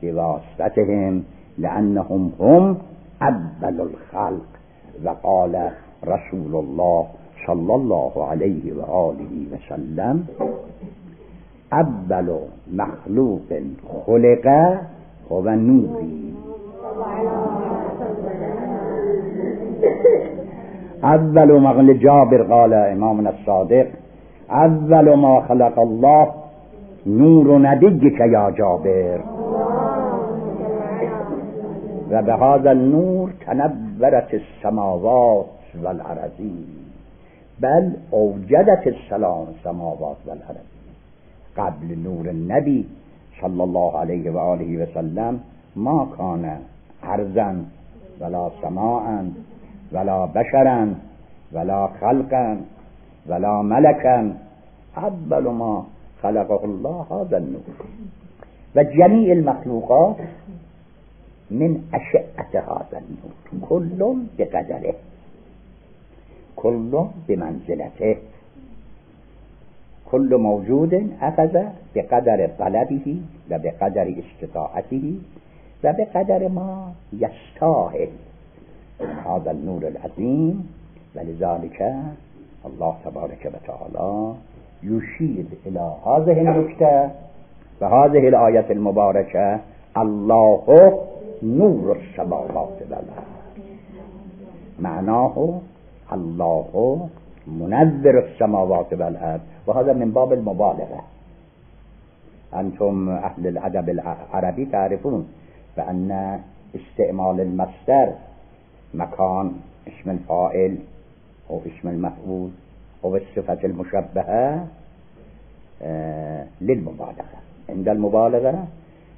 بواسطتهم لأنهم هم اول الخلق. و قال رسول الله صلی الله علیه و آله و سلم اول مخلوق خلق هو نوری. اول ما جابر قال امامنا الصادق اول ما خلق الله نور نبیک یا جابر و به هذا النور تنورت السماوات والارضین بل اوجدت السماوات والارضین. قبل نور النبی صلی الله علیه و آله و سلم ما کان ارضا ولا سماء ولا بشرا ولا خلقا ولا ملكا اول ما خلقه الله هذا النور. و جمیع المخلوقات من اشعة هذا النور كل بقدره كل بمنزلته كل موجود اخذ بقدر طلبه و بقدر استطاعته و بقدر ما يستاهل هذا النور العظيم. ولذلك الله تبارك وتعالى يشير إلى هذه النكتة وهذه الآية المباركة الله نور السماوات والأرض. معناه الله منور السماوات والأرض، وهذا من باب المبالغة. أنتم أهل الأدب العربي تعرفون بأن استعمال المصدر مكان اسم الفاعل أو اسم المفعول أو الصفة المشبهة للمبالغة. عند المبالغة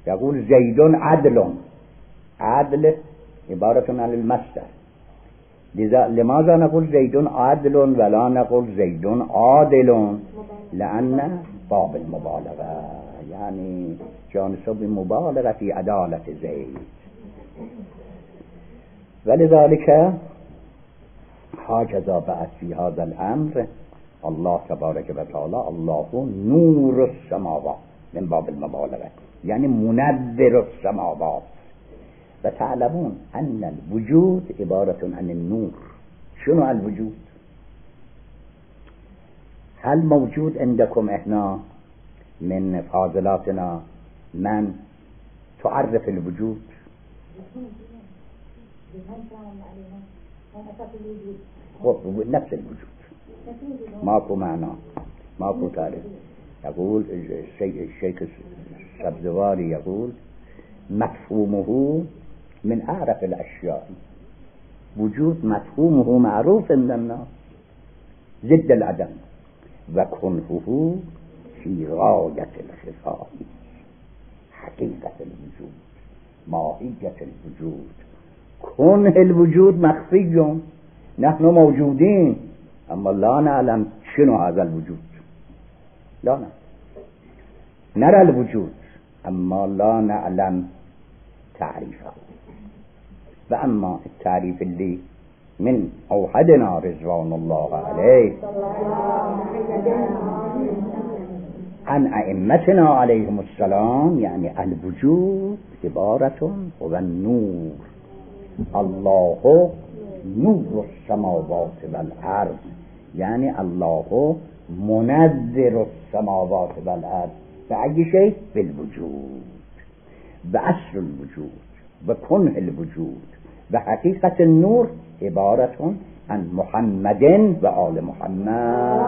يقول زيد عدل، عدل عبارة عن المصدر. لماذا نقول زيد عدل ولا نقول زيد عادل؟ لأن باب المبالغة يعني جانب مبالغة في عدالة زيد. ولذلك هكذا بعد في هذا الأمر الله تبارك وتعالى الله نور السماوات من باب المبالغة يعني منور السماوات. وتعلمون أن الوجود عبارة عن النور. شنو الوجود؟ هل موجود عندكم احنا من فاضلاتنا من تعرف الوجود؟ نفس الوجود ماكو معنى ماكو تعريف. يقول الشيخ السبزواري يقول مفهومه من أعرف الأشياء. وجود مفهومه معروف عند الناس ضد العدم. وكنهه في غاية الخفاء حقيقة الوجود ماهية الوجود. كنه الوجود مخفي، نحن موجودين أما لا نعلم شنو هذا الوجود. لا نعلم. نرى الوجود أما لا نعلم تعريفه. وأما التعريف اللي من أوحدنا رضوان الله عليه عن أئمتنا عليهم السلام يعني الوجود عبارة هو النور. الله نور السماوات والأرض يعني الله منذر السماوات والأرض بأي شيء؟ بالوجود، بأصل الوجود، بكنه الوجود. بحقيقة النور عبارة عن محمد وآل محمد.